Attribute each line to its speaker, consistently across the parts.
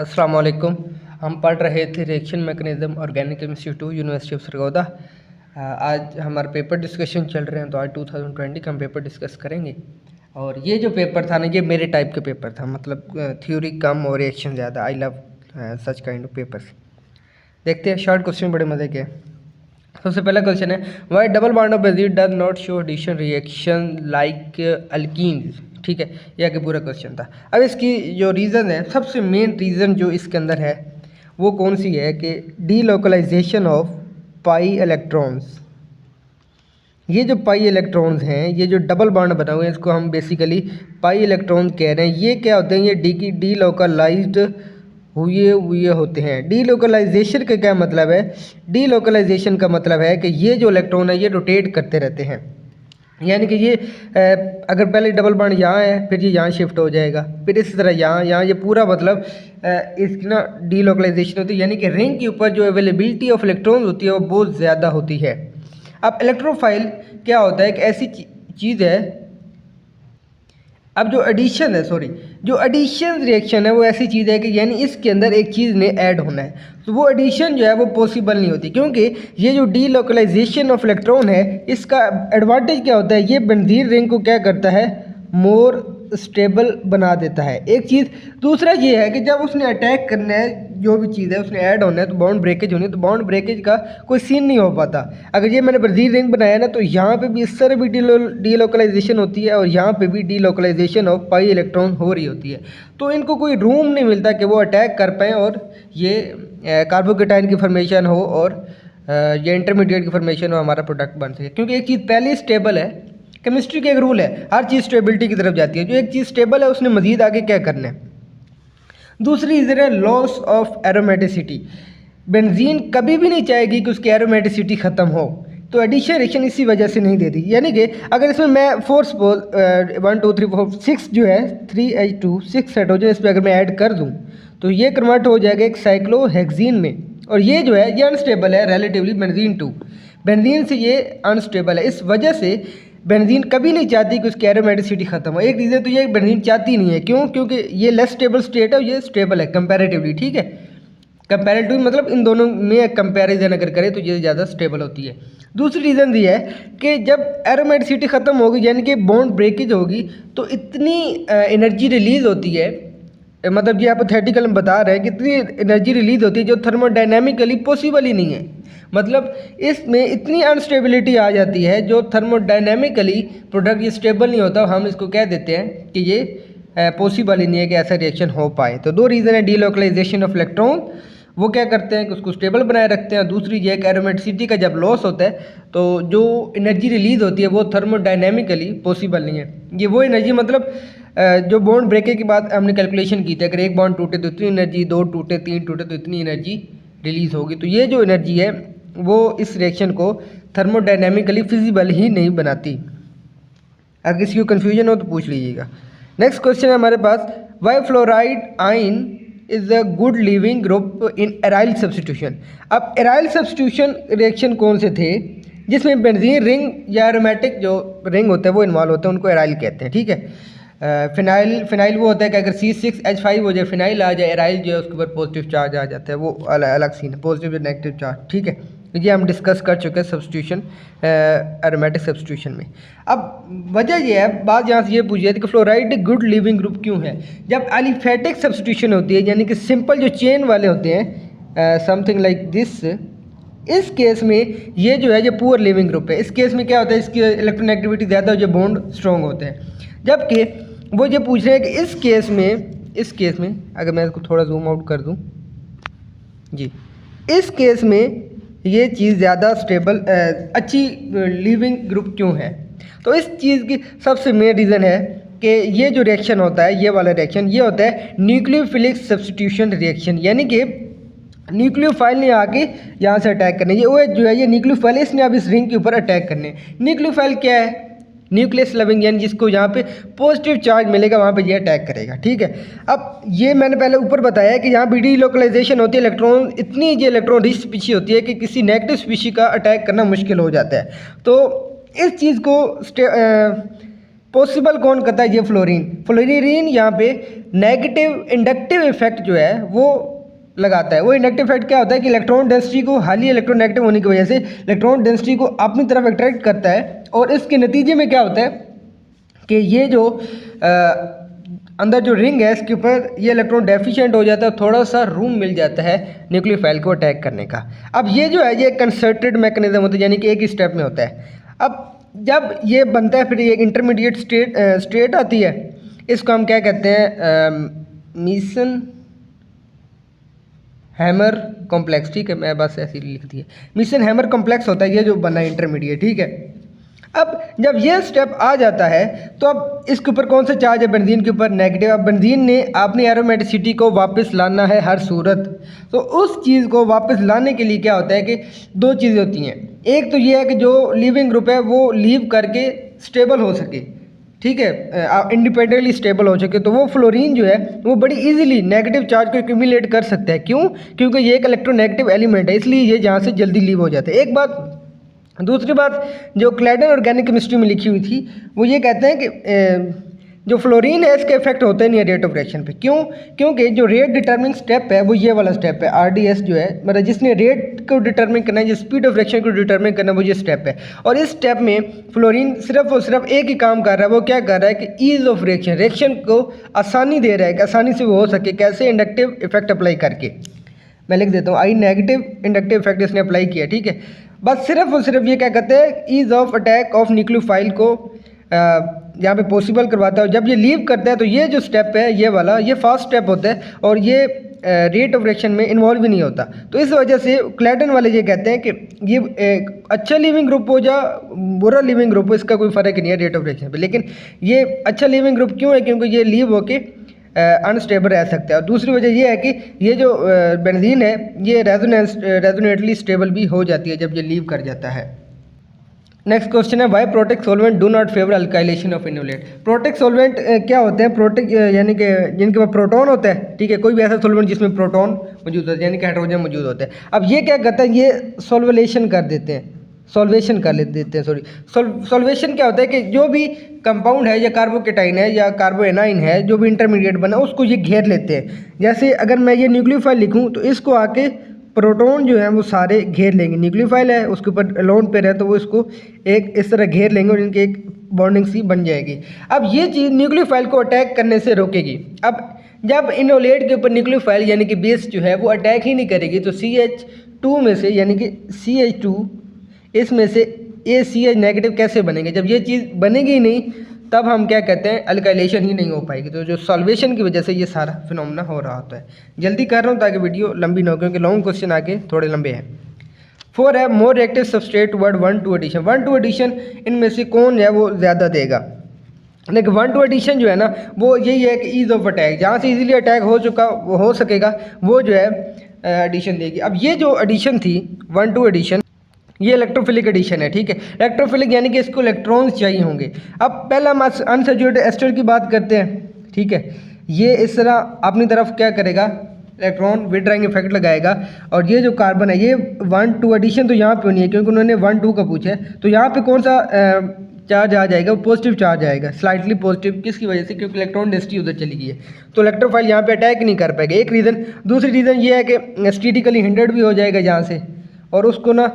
Speaker 1: अस्सलाम वालेकुम। हम पढ़ रहे थे reaction mechanism organic chemistry 2 university of Sargodha. आज हमारे पेपर डिस्कशन चल रहे हैं, तो आज 2020 का हम पेपर डिस्कस करेंगे। और ये जो पेपर था ना, ये मेरे टाइप का पेपर था, मतलब थ्योरी कम और रिएक्शन ज़्यादा। I love such kind of papers. देखते हैं, शॉर्ट क्वेश्चन बड़े मज़े के। सबसे पहला क्वेश्चन है, why double bond of benzene does not show addition reaction like alkenes. ठीक है, यह आगे पूरा क्वेश्चन था। अब इसकी जो रीज़न है, सबसे मेन रीज़न जो इसके अंदर है वो कौन सी है कि डीलोकलाइजेशन ऑफ पाई इलेक्ट्रॉन्स। ये जो पाई इलेक्ट्रॉन्स हैं, ये जो डबल बॉन्ड बना हुए हैं, इसको हम बेसिकली पाई इलेक्ट्रॉन कह रहे हैं। ये क्या होते हैं? ये डीलोकलाइज्ड हुए होते हैं। डीलोकलाइजेशन का क्या मतलब है? डीलोकलाइजेशन का मतलब है कि ये जो इलेक्ट्रॉन है ये रोटेट करते रहते हैं। यानी कि ये अगर पहले डबल बॉन्ड यहाँ है, फिर ये यहाँ शिफ्ट हो जाएगा, फिर इसी तरह यहाँ ये पूरा मतलब इसकी ना डीलोकलाइजेशन होती है। यानी कि रिंग के ऊपर जो अवेलेबिलिटी ऑफ इलेक्ट्रॉन्स होती है वो बहुत ज़्यादा होती है। अब इलेक्ट्रोफाइल क्या होता है? एक ऐसी चीज़ है, अब जो एडिशन रिएक्शन है वो ऐसी चीज़ है कि यानी इसके अंदर एक चीज़ ने ऐड होना है, तो वो एडिशन जो है वो पॉसिबल नहीं होती, क्योंकि ये जो डीलोकलाइजेशन ऑफ इलेक्ट्रॉन है इसका एडवांटेज क्या होता है? ये बेंजीन रिंग को क्या करता है? मोर स्टेबल बना देता है, एक चीज़। दूसरा ये है कि जब उसने अटैक करना है, जो भी चीज़ है उसने ऐड होना है, तो बाउंड ब्रेकेज होनी है, तो बाउंड ब्रेकेज का कोई सीन नहीं हो पाता। अगर ये मैंने बेंजीन रिंग बनाया ना, तो यहाँ पे भी इस तरह भी डीलोकलाइजेशन होती है और यहाँ पे भी डीलोकलाइजेशन ऑफ पाई इलेक्ट्रॉन हो रही होती है। तो इनको कोई रूम नहीं मिलता कि वो अटैक कर पाएँ और ये कार्बोकेटाइन की फॉर्मेशन हो और ये इंटरमीडिएट की फॉर्मेशन हो, हमारा प्रोडक्ट बन सके। क्योंकि एक चीज़ पहले स्टेबल है, केमिस्ट्री का एक रूल है, हर चीज़ स्टेबिलिटी की तरफ जाती है। जो एक चीज़ स्टेबल है उसने मज़ीद आगे क्या करना है। दूसरी रीज़न है लॉस ऑफ एरोमेटिसिटी। बेंजीन कभी भी नहीं चाहेगी कि उसकी एरोमेटिसिटी ख़त्म हो, तो एडिशन रिएक्शन इसी वजह से नहीं देती। यानी कि अगर इसमें मैं 4 सपोज 1 2 3 4 6 जो है 3H2 6 हाइड्रोजन इस पर अगर मैं ऐड कर दूं, तो ये कन्वर्ट हो जाएगा एक साइक्लोहेक्सीन में। और ये जो है ये अनस्टेबल है रिलेटिवली बेंजीन 2। बेंजीन से ये अनस्टेबल है, इस वजह से बेंजीन कभी नहीं चाहती कि उसकी एरोमेटिसिटी ख़त्म हो। एक रीज़न तो ये बेंजीन चाहती नहीं है, क्यों? क्योंकि ये लेस स्टेबल स्टेट है, ये स्टेबल है कंपैरेटिवली। ठीक है, कंपैरेटिवली मतलब इन दोनों में कंपैरिजन अगर करें तो ये ज़्यादा स्टेबल होती है। दूसरी रीज़न ये है कि जब एरोमेटिसिटी ख़त्म होगी, यानी कि बॉन्ड ब्रेकेज होगी, तो इतनी एनर्जी रिलीज़ होती है, मतलब ये हाइपोथेटिकल हम बता रहे हैं, कितनी एनर्जी रिलीज़ होती है जो थर्मोडायनेमिकली पॉसिबल ही नहीं है। मतलब इसमें इतनी अनस्टेबिलिटी आ जाती है जो थर्मोडायनेमिकली प्रोडक्ट ये स्टेबल नहीं होता। हम इसको कह देते हैं कि ये पॉसिबल ही नहीं है कि ऐसा रिएक्शन हो पाए। तो दो रीज़न है डीलोकलाइजेशन ऑफ इलेक्ट्रॉन, वो क्या करते हैं कि उसको स्टेबल बनाए रखते हैं। दूसरी ये कि एरोमेटिसिटी का जब लॉस होता है तो जो एनर्जी रिलीज़ होती है वो थर्मोडायनेमिकली पॉसिबल नहीं है। ये वो एनर्जी मतलब जो बॉन्ड ब्रेकेज के बाद हमने कैलकुलेशन की थी, अगर एक बॉन्ड टूटे तो इतनी एनर्जी, 2 टूटे 3 टूटे तो इतनी एनर्जी रिलीज़ होगी। तो ये जो एनर्जी है वो इस रिएक्शन को थर्मोडायनेमिकली फिजिबल ही नहीं बनाती। अगर किसी को कन्फ्यूजन हो तो पूछ लीजिएगा। नेक्स्ट क्वेश्चन है हमारे पास, वाई फ्लोराइड आइन is a good leaving group in aryl substitution. अब एराइल सब्स्टिट्यूशन रिएक्शन कौन से थे जिसमें बेंजीन रिंग या एरोमेटिक जो रिंग होते हैं वो इन्वॉल्व होते हैं, उनको एराइल कहते हैं। ठीक है, फिनाइल वो होता है कि अगर C6H5 हो जाए, फिनाइल आ जाए, एराइल जो है उसके ऊपर पॉजिटिव चार्ज आ जाता है, वो अलग सीन है, पॉजिटिव या नेगेटिव चार्ज। ठीक है, ये हम डिस्कस कर चुके हैं सब्स्टिट्यूशन, एरोमेटिक सब्स्टिट्यूशन में। अब वजह ये है, बात यहाँ से ये पूछी जाती है कि फ्लोराइड गुड लिविंग ग्रुप क्यों है। जब एलिफेटिक सब्स्टिट्यूशन होती है, यानी कि सिंपल जो चेन वाले होते हैं, समथिंग लाइक दिस, इस केस में ये जो है ये पुअर लिविंग ग्रुप है। इस केस में क्या होता है, इसकी इलेक्ट्रोनेगेटिविटी ज़्यादा हो, जो बॉन्ड स्ट्रॉन्ग होते हैं। जबकि वो ये पूछ रहे हैं कि इस केस में अगर मैं इसको थोड़ा जूम आउट कर दूं जी, इस केस में ये चीज़ ज़्यादा स्टेबल अच्छी लिविंग ग्रुप क्यों है। तो इस चीज़ की सबसे मेन रीज़न है कि ये जो रिएक्शन होता है, ये वाला रिएक्शन, ये होता है न्यूक्लियोफिलिक सब्स्टिट्यूशन रिएक्शन। यानी कि न्यूक्लियोफाइल ने आके यहाँ से अटैक करने, ये वो जो है ये न्यूक्लियोफाइल, इसने अब इस रिंग के ऊपर अटैक करने। न्यूक्लियोफाइल क्या है? न्यूक्लियस लविंग, यानी जिसको यहाँ पे पॉजिटिव चार्ज मिलेगा वहाँ पे ये अटैक करेगा। ठीक है, अब ये मैंने पहले ऊपर बताया कि यहाँ भी डीलोकलाइजेशन होती है, इलेक्ट्रॉन इतनी ये इलेक्ट्रॉन रिच स्पीशी होती है कि किसी नेगेटिव स्पीशी का अटैक करना मुश्किल हो जाता है। तो इस चीज़ को पॉसिबल कौन करता है? ये फ्लोरीन। फ्लोरीन यहाँ पे नेगेटिव इंडक्टिव इफेक्ट जो है वो लगाता है। वो इंडक्टिव इफेक्ट क्या होता है कि इलेक्ट्रॉन डेंसिटी को, हाईली इलेक्ट्रोनेगेटिव होने की वजह से इलेक्ट्रॉन डेंसिटी को अपनी तरफ अट्रैक्ट करता है, और इसके नतीजे में क्या होता है कि ये जो अंदर जो रिंग है इसके ऊपर ये इलेक्ट्रॉन डेफिशिएंट हो जाता है, थोड़ा सा रूम मिल जाता है न्यूक्लियोफाइल को अटैक करने का। अब ये जो है ये कंसर्टेड मैकेनिज्म होता है, यानी कि एक ही स्टेप में होता है। अब जब ये बनता है फिर ये इंटरमीडिएट स्टेट आती है, इसको हम क्या कहते हैं? Meeson hammer complex. ठीक है, मैं बस ऐसे ही लिख दिया, मीसन हैमर कॉम्प्लेक्स होता है ये जो बना इंटरमीडिएट। ठीक है, अब जब ये स्टेप आ जाता है तो अब इसके ऊपर कौन सा चार्ज है? बेंजीन के ऊपर नेगेटिव। अब बेंजीन ने अपनी एरोमेटिसिटी को वापस लाना है हर सूरत, तो उस चीज़ को वापस लाने के लिए क्या होता है कि दो चीज़ें होती हैं। एक तो ये है कि जो लीविंग ग्रुप है वो लीव करके स्टेबल हो सके, ठीक है, इंडिपेंडेंटली स्टेबल हो सके, तो वो फ्लोरीन जो है वो बड़ी इजीली नेगेटिव चार्ज को एक्यूमुलेट कर सकता है। क्यों? क्योंकि ये एक इलेक्ट्रोनेगेटिव एलिमेंट है, इसलिए ये यहाँ से जल्दी लीव हो जाता है। एक बात। दूसरी बात जो क्लैडन ऑर्गेनिक केमिस्ट्री में लिखी हुई थी वो ये कहते हैं कि जो फ्लोरीन है इसके इफेक्ट होते नहीं है रेट ऑफ रिएक्शन पे। क्यों? क्योंकि जो रेट डिटर्मिनिंग स्टेप है वो ये वाला स्टेप है, RDS जो है, मतलब जिसने रेट को डिटर्मिन करना है, जिस स्पीड ऑफ रिएक्शन को डिटर्मिन करना है, वो ये स्टेप है। और इस स्टेप में फ्लोरीन सिर्फ और सिर्फ एक ही काम कर रहा है, वो क्या कर रहा है कि ईज ऑफ रिएक्शन को आसानी दे रहा है कि आसानी से वो हो सके। कैसे? इंडक्टिव इफेक्ट अप्लाई करके। मैं लिख देता हूँ, आई नेगेटिव इंडक्टिव इफेक्ट इसने अप्लाई किया। ठीक है, बस सिर्फ और सिर्फ ये क्या कहते हैं, ease of attack of nucleophile को यहाँ पे पॉसिबल करवाता है। जब ये लीव करता है तो ये जो स्टेप है ये वाला, ये फास्ट स्टेप होता है और ये रेट ऑफ रिएक्शन में इन्वॉल्व ही नहीं होता। तो इस वजह से क्लैडन वाले ये कहते हैं कि ये एक अच्छा लिविंग ग्रुप हो या बुरा लिविंग ग्रुप हो, इसका कोई फ़र्क नहीं है रेट ऑफ रिएक्शन पे। लेकिन ये अच्छा लिविंग ग्रुप क्यों है? क्योंकि ये लीव होके अनस्टेबल रह सकता है। और दूसरी वजह ये है कि ये जो बेंजीन है ये रेजोनेटली स्टेबल भी हो जाती है जब ये लीव कर जाता है। नेक्स्ट क्वेश्चन है, why protic solvent do not favour alkylation of enolate. Protic solvent क्या होते हैं? प्रोटेक्ट यानी कि जिनके पास प्रोटॉन होता है, ठीक है, कोई भी ऐसा सॉल्वेंट जिसमें प्रोटॉन मौजूद होता है, यानी कि हाइड्रोजन मौजूद होता है। अब ये क्या करता है, ये सॉल्वेशन कर देते हैं, सॉल्वेशन कर देते हैं, सॉरी। सॉल्वेशन क्या होता है कि जो भी कंपाउंड है या कार्बोकेटाइन है या कार्बोएनाइन है, जो भी इंटरमीडिएट बना उसको ये घेर लेते हैं। जैसे अगर मैं ये न्यूक्लियोफाइल लिखूं तो इसको आके प्रोटॉन जो है वो सारे घेर लेंगे। न्यूक्लियोफाइल है उसके ऊपर अलोन पेयर है तो वो इसको एक इस तरह घेर लेंगे और इनकी एक बॉन्डिंग सी बन जाएगी। अब ये चीज़ न्यूक्लियोफाइल को अटैक करने से रोकेगी। अब जब इनोलेट के ऊपर न्यूक्लियोफाइल यानी कि बेस जो है वो अटैक ही नहीं करेगी तो CH2 में से यानी कि CH2 इसमें से ACH नेगेटिव कैसे बनेंगे? जब ये चीज़ बनेगी ही नहीं तब हम क्या कहते हैं, अल्काइलेशन ही नहीं हो पाएगी। तो जो सॉल्वेशन की वजह से ये सारा फिनोमेना हो रहा होता है। जल्दी कर रहा हूँ ताकि वीडियो लंबी ना हो, क्योंकि लॉन्ग क्वेश्चन आगे थोड़े लंबे हैं। 4 है, more reactive substrate word 1-2 addition. 1-2 addition इनमें से कौन है वो ज़्यादा देगा? लेकिन 1-2 एडिशन जो है ना वो यही है कि ईज ऑफ अटैक, जहाँ से इजीली अटैक हो चुका वो हो सकेगा वो जो है एडिशन देगी। अब ये जो एडिशन थी 1-2 एडिशन, ये इलेक्ट्रोफिलिक एडिशन है, ठीक है। इलेक्ट्रोफिलिक यानी कि इसको इलेक्ट्रॉन्स चाहिए होंगे। अब पहले हम अनसैचुरेटेड एस्टर की बात करते हैं, ठीक है। ये इस तरह अपनी तरफ क्या करेगा, इलेक्ट्रॉन विड्राइंग इफेक्ट लगाएगा। और ये जो कार्बन है ये 1-2 एडिशन तो यहाँ पे होनी है क्योंकि उन्होंने 1-2 का पूछा है। तो यहाँ पे कौन सा चार्ज आ जाएगा? वो पॉजिटिव चार्ज आएगा, स्लाइटली पॉजिटिव। किसकी वजह से? क्योंकि इलेक्ट्रॉन डेंसिटी उधर चली गई है तो इलेक्ट्रोफाइल यहाँ पे अटैक नहीं कर पाएगा, एक रीज़न। दूसरी रीज़न ये है कि स्टैटिकली हिंडर्ड भी हो जाएगा यहाँ से, और उसको ना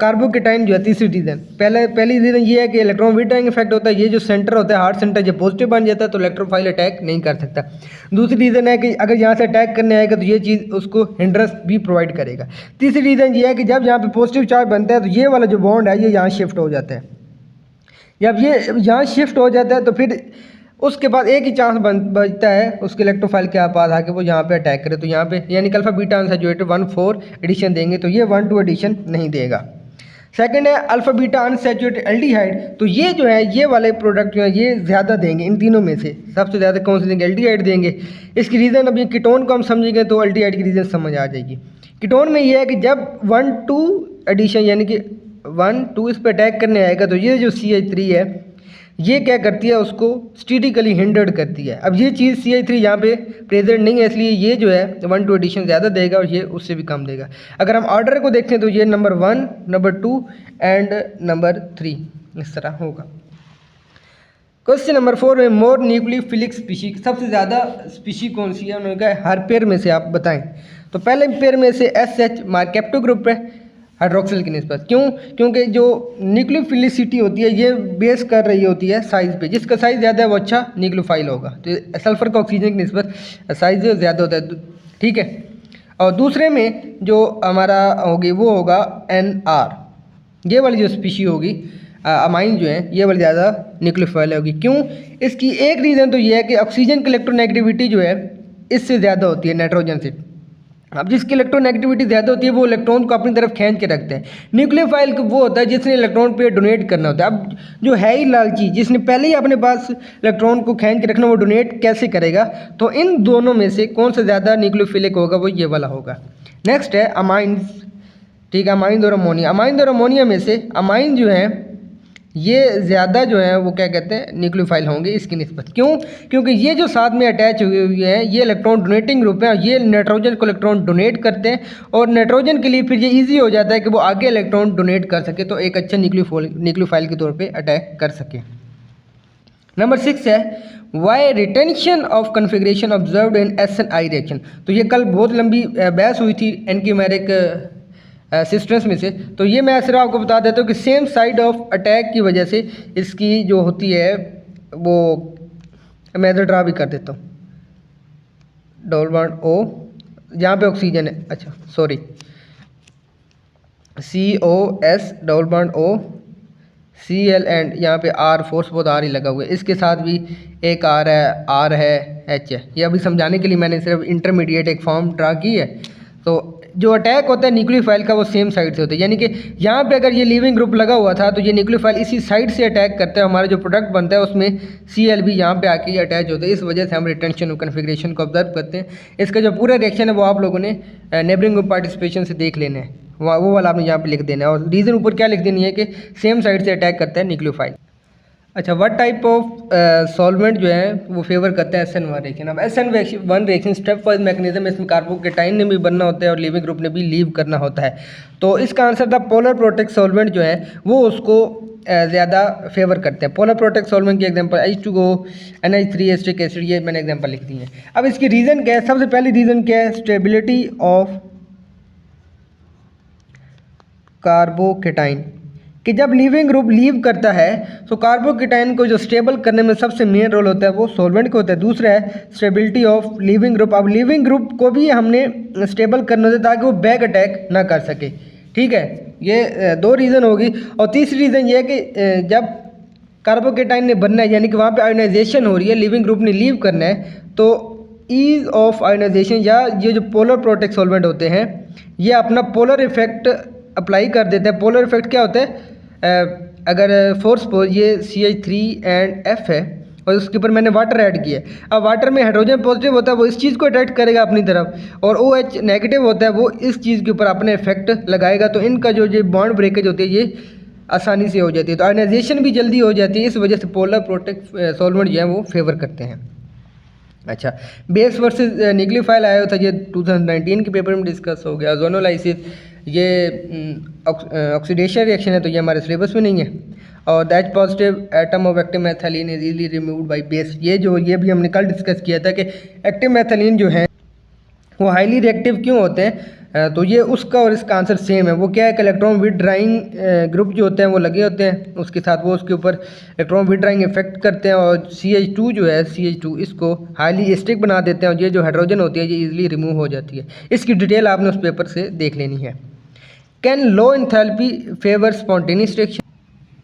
Speaker 1: कार्बोकेटाइन जो है तीसरी रीज़न। पहली रीज़न ये है कि इलेक्ट्रॉन विड्राइंग इफेक्ट होता है, ये जो सेंटर होता है हार्ट सेंटर जब पॉजिटिव बन जाता है तो इलेक्ट्रोफाइल अटैक नहीं कर सकता। दूसरी रीज़न है कि अगर यहाँ से अटैक करने आएगा तो ये चीज़ उसको हिंड्रेंस भी प्रोवाइड करेगा। तीसरी रीज़न ये है कि जब यहाँ पे पॉजिटिव चार्ज बनता है तो ये वाला जो बॉन्ड है ये यहाँ शिफ्ट हो जाता है। जब ये यहाँ शिफ्ट हो जाता है तो फिर उसके बाद एक ही चांस बचता है उसके इलेक्ट्रोफाइल के पास आके वो यहाँ पे अटैक करे। तो यहाँ पे यानी अल्फा बीटा अनसैचुरेटेड 1-4 एडिशन देंगे तो ये 1-2 एडिशन नहीं देगा। सेकंड है अल्फा बीटा अनसैचुरेटेड एल्डिहाइड। तो ये जो है ये वाले प्रोडक्ट जो है ये ज़्यादा देंगे। इन तीनों में से सबसे ज़्यादा कौन से देंगे? एल्डिहाइड देंगे। इसकी रीज़न अभी कीटोन को हम समझेंगे तो एल्डिहाइड की रीज़न समझ आ जाएगी। कीटोन में ये है कि जब 1-2 एडिशन यानी कि 1-2 इस पर अटैक करने आएगा तो ये जो CH3 है ये क्या करती है, उसको स्टैटिकली हिंडर्ड करती है। अब ये चीज़ CH3 यहाँ पे प्रेजेंट नहीं है इसलिए ये जो है 1-2 एडिशन ज़्यादा देगा और ये उससे भी कम देगा। अगर हम ऑर्डर को देखें तो ये नंबर 1, नंबर 2 एंड नंबर 3 इस तरह होगा। क्वेश्चन नंबर 4 में मोर न्यूक्लियोफिलिक स्पीशी, सबसे ज़्यादा स्पीशी कौन सी है? उन्होंने कहा हर पेयर में से आप बताएं। तो पहले पेयर में से SH मार्केप्टो ग्रुप है हाइड्रोक्सिल की निस्बत। क्यों? क्योंकि जो न्यूक्लियोफिलिसिटी होती है ये बेस कर रही होती है साइज़ पे, जिसका साइज़ ज़्यादा है वो अच्छा न्यूक्लियोफाइल होगा। तो सल्फर का ऑक्सीजन की निस्बत साइज़ ज़्यादा होता है, ठीक है। और दूसरे में जो हमारा होगी वो होगा NR, ये वाली जो स्पीशी होगी अमाइन जो है ये वाली ज़्यादा न्यूक्लियोफाइल होगी। क्यों? इसकी एक रीज़न तो ये है कि ऑक्सीजन की इलेक्ट्रोनेगेटिविटी जो है इससे ज़्यादा होती है नाइट्रोजन से। अब जिसकी इलेक्ट्रोनेगेटिविटी ज़्यादा होती है वो इलेक्ट्रॉन को अपनी तरफ खींच के रखते हैं। न्यूक्लियोफाइल वो होता है जिसने इलेक्ट्रॉन पे डोनेट करना होता है। अब जो है ही लालची, जिसने पहले ही अपने पास इलेक्ट्रॉन को खींच के रखना, वो डोनेट कैसे करेगा? तो इन दोनों में से कौन सा ज़्यादा न्यूक्लियोफिलिक होगा? वो ये वाला होगा। नेक्स्ट है अमाइंस, ठीक है, अमाइन और अमोनिया। अमाइन और अमोनिया में से अमाइन जो है ये ज़्यादा जो है वो क्या कहते हैं न्यूक्लियोफाइल होंगे इसकी निस्बत। क्यों? क्योंकि ये जो साथ में अटैच हुए हुए हैं ये इलेक्ट्रॉन डोनेटिंग ग्रुप हैं और ये नाइट्रोजन को इलेक्ट्रॉन डोनेट करते हैं और नाइट्रोजन के लिए फिर ये इजी हो जाता है कि वो आगे इलेक्ट्रॉन डोनेट कर सके, तो एक अच्छा न्यूक्लियोफाइल के तौर पर अटैक कर सके। नंबर 6 है why retention of configuration observed in SNI reaction. तो ये कल बहुत लंबी बहस हुई थी एनकीमेरिक सिस्टम्स में से। तो ये मैं सिर्फ आपको बता देता हूँ कि सेम साइड ऑफ अटैक की वजह से इसकी जो होती है वो मैं इधर ड्रा भी कर देता हूँ, डबल बॉन्ड O जहाँ पे ऑक्सीजन है, अच्छा sorry COS double bond O Cl and यहाँ पे R, फोर्स बहुत R ही लगा हुआ है, इसके साथ भी एक R है H है। ये अभी समझाने के लिए मैंने सिर्फ इंटरमीडिएट एक फॉर्म ड्रा की है। तो जो अटैक होता है न्यूक्लियोफाइल का वो सेम साइड से होता है, यानी कि यहाँ पे अगर ये लीविंग ग्रुप लगा हुआ था तो ये न्यूक्लियोफाइल इसी साइड से अटैक करता है। हमारा जो प्रोडक्ट बनता है उसमें Cl भी यहाँ पे आके अटैच होता है, इस वजह से हम रिटेंशन और कन्फिग्रेशन को ऑब्जर्व करते हैं। इसका जो पूरा रिएक्शन है वो आप लोगों ने नेबरिंग ग्रुप पार्टिसिपेशन से देख लेना है, वो वाला आपने यहाँ पे लिख देना है। और रीज़न ऊपर क्या लिख देनी है कि सेम साइड से अटैक करता है न्यूक्लियोफाइल। अच्छा, व्हाट टाइप ऑफ सॉल्वेंट जो है वो फेवर करता है SN1 रिएक्शन। अब SN1 reaction step wise mechanism, इसमें कार्बोकेटाइन ने भी बनना होता है और लिविंग ग्रुप ने भी लीव करना होता है। तो इसका आंसर था पोलर प्रोटेक्ट सॉल्वेंट जो है वो उसको ज़्यादा फेवर करते हैं। पोलर प्रोटेक्ट सॉल्वेंट की example H2O, NH3 acetic acid, ये मैंने एग्जांपल लिख दी है। अब इसकी रीज़न क्या है? सबसे पहली रीज़न क्या है? स्टेबिलिटी ऑफ कार्बोकेटाइन, कि जब लीविंग ग्रुप लीव करता है तो कार्बोकेटाइन को जो स्टेबल करने में सबसे मेन रोल होता है वो सॉल्वेंट का होता है। दूसरा है स्टेबिलिटी ऑफ लिविंग ग्रुप। अब लिविंग ग्रुप को भी हमने स्टेबल करना होता है ताकि वो बैक अटैक ना कर सके, ठीक है। ये दो रीज़न होगी। और तीसरी रीज़न ये है कि जब कार्बोकेटाइन ने बनना है यानी कि वहाँ पे आयोनाइजेशन हो रही है, लिविंग ग्रुप ने लीव करना है, तो ईज ऑफ आयोनाइजेशन या ये जो पोलर प्रोटेक्ट सॉल्वेंट होते हैं ये अपना पोलर इफेक्ट अप्लाई कर देते हैं। पोलर इफेक्ट क्या होता है? अगर फोर्स ये CH3 एंड F है और उसके ऊपर मैंने वाटर ऐड किया है। अब वाटर में हाइड्रोजन पॉजिटिव होता है, वो इस चीज़ को अट्रैक्ट करेगा अपनी तरफ, और OH नेगेटिव होता है, वो इस चीज़ के ऊपर अपने इफेक्ट लगाएगा। तो इनका जो ये बॉन्ड ब्रेकेज होती है ये आसानी से हो जाती है, तो आयोनाइजेशन भी जल्दी हो जाती है। इस वजह से पोलर प्रोटेक्ट सॉल्वेंट जो है वो फेवर करते हैं। अच्छा, बेस वर्सेस न्यूक्लियोफाइल आया था, ये 2019 के पेपर में डिस्कस हो गया। जोनोलाइसिस ये ऑक्सीडेशन रिएक्शन है, तो ये हमारे सिलेबस में नहीं है। और that positive atom of active methylene is easily removed by base, ये भी हमने कल डिस्कस किया था कि एक्टिव मैथलीन जो है वो हाईली रिएक्टिव क्यों होते हैं। तो ये उसका और इसका आंसर सेम है। वो क्या है कि इलेक्ट्रॉन विड्राइंग ग्रुप जो होते हैं वो लगे होते हैं, उसके साथ वो उसके ऊपर इलेक्ट्रॉन विड्राइंग इफेक्ट करते हैं, और CH2 जो है CH2 इसको हाईली एसिडिक बना देते हैं, और ये जो हाइड्रोजन होती है ये इजीली रिमूव हो जाती है। इसकी डिटेल आपने उस पेपर से देख लेनी है। Can low enthalpy favour spontaneous reaction?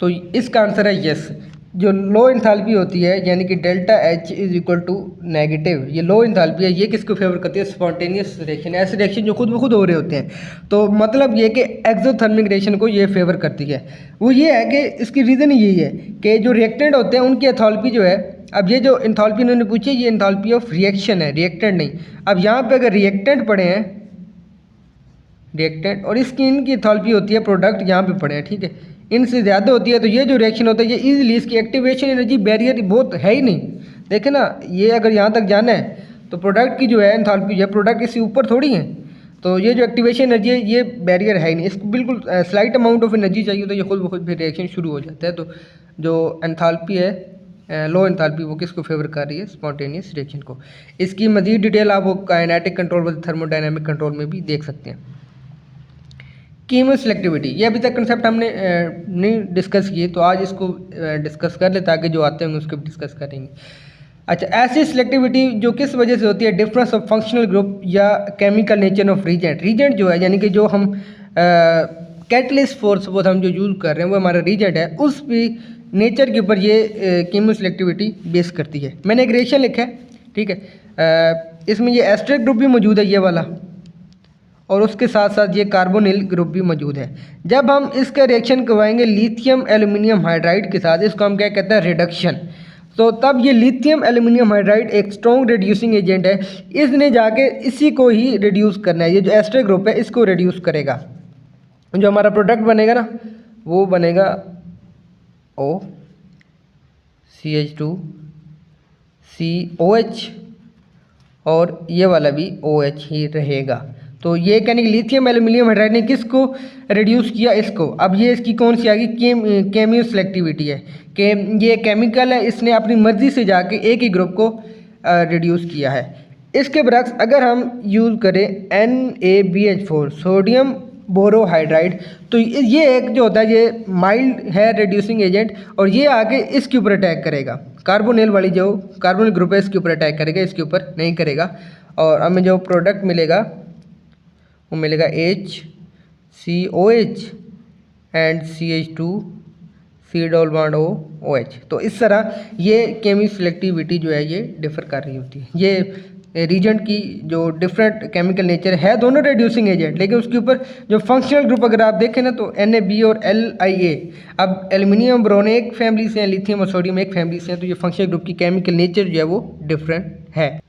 Speaker 1: तो इसका आंसर है यस। जो लो एंथैल्पी होती है यानी कि delta H is equal to negative, ये लो एंथैल्पी है, ये किसको फेवर करती है? स्पॉन्टेनियस रिएक्शन, ऐसे रिएक्शन जो खुद ब खुद हो रहे होते हैं। तो मतलब ये कि एक्सोथर्मिक रिएक्शन को ये फेवर करती है। वो ये है कि इसकी रीज़न यही है कि जो रिएक्टेंट होते हैं उनकी एंथैल्पी जो है, अब ये जो एंथैल्पी उन्होंने पूछी ये एंथैल्पी ऑफ रिएक्शन है, रिएक्टेंट नहीं। अब यहाँ पर अगर रिएक्टेंट पढ़े हैं, रिएक्टेंट, और इसकी इनकी एंथैल्पी होती है प्रोडक्ट यहाँ पे पड़े हैं, ठीक है, इनसे ज़्यादा होती है, तो ये जो रिएक्शन होता है ये इजीली, इसकी एक्टिवेशन एनर्जी बैरियर बहुत है ही नहीं। देखे ना, ये अगर यहाँ तक जाना है तो प्रोडक्ट की जो है एंथैल्पी जो है प्रोडक्ट इससे ऊपर थोड़ी है, तो ये जो एक्टिवेशन एनर्जी है ये बैरियर है ही नहीं, इसको बिल्कुल स्लाइट अमाउंट ऑफ एनर्जी चाहिए तो ये खुद ब खुद फिर रिएक्शन शुरू हो जाता है। तो जो एंथैल्पी है लो एंथैल्पी वो किसको फेवर कर रही है, स्पॉन्टेनियस रिएक्शन को। इसकी मज़ीद डिटेल आप वो काइनेटिक कंट्रोल व थर्मोडायनेमिक कंट्रोल में भी देख सकते हैं। कीमो सिलेक्टिविटी, ये अभी तक कंसेप्ट हमने नहीं डिस्कस किए, तो आज इसको डिस्कस कर ले ताकि जो आते होंगे उसको भी डिस्कस करेंगे। अच्छा, ऐसी सिलेक्टिविटी जो किस वजह से होती है, डिफरेंस ऑफ फंक्शनल ग्रुप या chemical nature of reagent. Reagent जो है यानी कि जो हम कैटलिस्ट फोर्स वो हम जो यूज़ कर रहे हैं वो हमारा रीजेंट है, उस भी नेचर के ऊपर ये कीमो सिलेक्टिविटी बेस करती है। मैंने एक रिएक्शन लिखा है, ठीक है, इसमें ये एस्टरिक ग्रुप भी मौजूद है ये वाला, और उसके साथ साथ ये कार्बोनिल ग्रुप भी मौजूद है। जब हम इसका रिएक्शन करवाएंगे लिथियम एल्यूमिनियम हाइड्राइड के साथ, इसको हम क्या कहते हैं, रिडक्शन, तो तब ये लिथियम एल्यूमिनियम हाइड्राइड एक स्ट्रॉन्ग रिड्यूसिंग एजेंट है, इसने जाके इसी को ही रिड्यूस करना है। ये जो एस्टर ग्रुप है इसको रिड्यूस करेगा, जो हमारा प्रोडक्ट बनेगा ना वो बनेगा CH2COH, और ये वाला भी OH ही रहेगा। तो ये कहने की लिथियम एल्यूमिनियम हाइड्राइड ने किसको रिड्यूस किया, इसको। अब ये इसकी कौन सी आ गई, केमियो सिलेक्टिविटी है कि ये केमिकल है, इसने अपनी मर्जी से जाके एक ही ग्रुप को रिड्यूस किया है। इसके बरक्स अगर हम यूज़ करें NaBH4 सोडियम बोरोहाइड्राइड, तो ये एक जो होता है ये माइल्ड है रिड्यूसिंग एजेंट, और ये आगे इसके ऊपर अटैक करेगा, कार्बोनिल वाली जो कार्बोनिल ग्रुप है इसके ऊपर अटैक करेगा, इसके ऊपर नहीं करेगा। और हमें जो प्रोडक्ट मिलेगा वो मिलेगा HCOH एंड CH2C⋅OH। तो इस तरह ये केमी सिलेक्टिविटी जो है ये डिफ़र कर रही होती है। ये रीजेंट की जो डिफरेंट केमिकल नेचर है, दोनों रिड्यूसिंग एजेंट, लेकिन उसके ऊपर जो फंक्शनल ग्रुप अगर आप देखें ना तो Na और Li। अब एल्यूमिनियम बोरोन एक फैमिली से हैं, लिथियम और सोडियम एक फैमिली से हैं, तो ये फंक्शनल ग्रुप की केमिकल नेचर जो है वो डिफरेंट है।